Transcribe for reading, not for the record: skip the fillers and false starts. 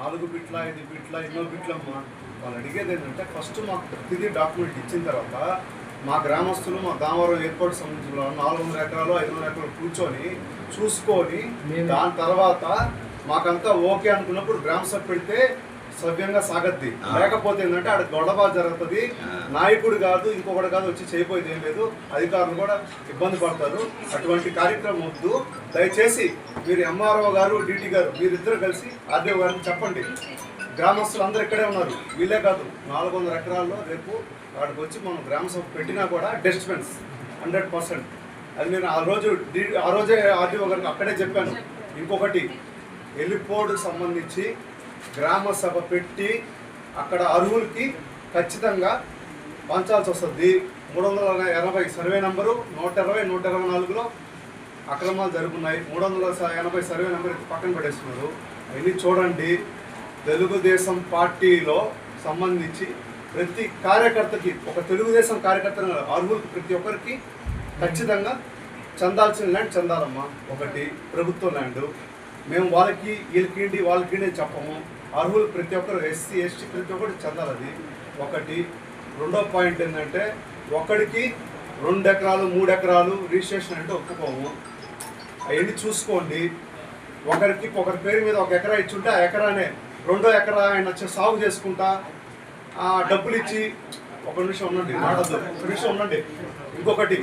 4 బిట్ల 5 బిట్ల ఎన్నో బిట్లమ్మా. వాళ్ళు అడిగేది ఏంటంటే ఫస్ట్ మాకు ప్రతిదీ డాక్యుమెంట్ ఇచ్చిన తర్వాత మా గ్రామస్తులు మా దామవరం ఎయిర్పోర్ట్ సంబంధించిన 400 ఎకరాలు 500 ఎకరాలు కూర్చొని చూసుకొని దాని తర్వాత మాకంతా ఓకే అనుకున్నప్పుడు గ్రామ సభ పెడితే సవ్యంగా సాగద్ది. లేకపోతే ఏంటంటే ఆడ గొడవ జరుగుతుంది. నాయకుడు కాదు ఇంకొకటి కాదు వచ్చి చేయబోయేది ఏం లేదు. అధికారులు కూడా ఇబ్బంది పడతారు. అటువంటి కార్యక్రమం వద్దు. దయచేసి మీరు ఎంఆర్ఓ గారు డిటి గారు మీరిద్దరు కలిసి ఆర్డీఓ గారిని చెప్పండి. గ్రామస్తులు అందరూ ఇక్కడే ఉన్నారు. వీళ్ళే కాదు 400 ఎకరాల్లో రేపు వాడికి వచ్చి మనం గ్రామ సభ పెట్టినా కూడా డిస్టర్బెన్స్ 100%. అది నేను ఆ రోజే ఆర్డీఓ గారికి అక్కడే చెప్పాను. ఇంకొకటి ఎలిపోర్డుకు సంబంధించి గ్రామ సభ పెట్టి అక్కడ అర్హులకి ఖచ్చితంగా పంచాల్సి వస్తుంది. 380 సర్వే నెంబరు 120, 124లో అక్రమాలు జరుగుతున్నాయి. 380 సర్వే నెంబర్ పక్కన పెట్టేస్తున్నారు. అవన్నీ చూడండి. తెలుగుదేశం పార్టీలో సంబంధించి ప్రతి కార్యకర్తకి ఒక తెలుగుదేశం కార్యకర్త అర్హులకి ప్రతి ఒక్కరికి ఖచ్చితంగా చెందాల్సిన ల్యాండ్ చెందాలమ్మా. ఒకటి ప్రభుత్వ ల్యాండ్. మేము వాళ్ళకి చెప్పము. అర్హులు ప్రతి ఒక్కరు ఎస్సీ ఎస్టీ ప్రతి ఒక్కరు చెందాలి. అది ఒకటి. రెండో పాయింట్ ఏంటంటే ఒకడికి 2 ఎకరాలు 3 ఎకరాలు రిజిస్ట్రేషన్ అంటే ఒప్పుకోము. అవన్నీ చూసుకోండి. ఒకరి పేరు మీద 1 ఎకరా ఇచ్చుంటే ఆ ఎకరానే 2వ ఎకరా ఆయన వచ్చి సాగు చేసుకుంటా డబ్బులు ఇచ్చి. ఒక నిమిషం ఉండండి, మాట్లాడద్దు, ఒక నిమిషం ఉండండి. ఇంకొకటి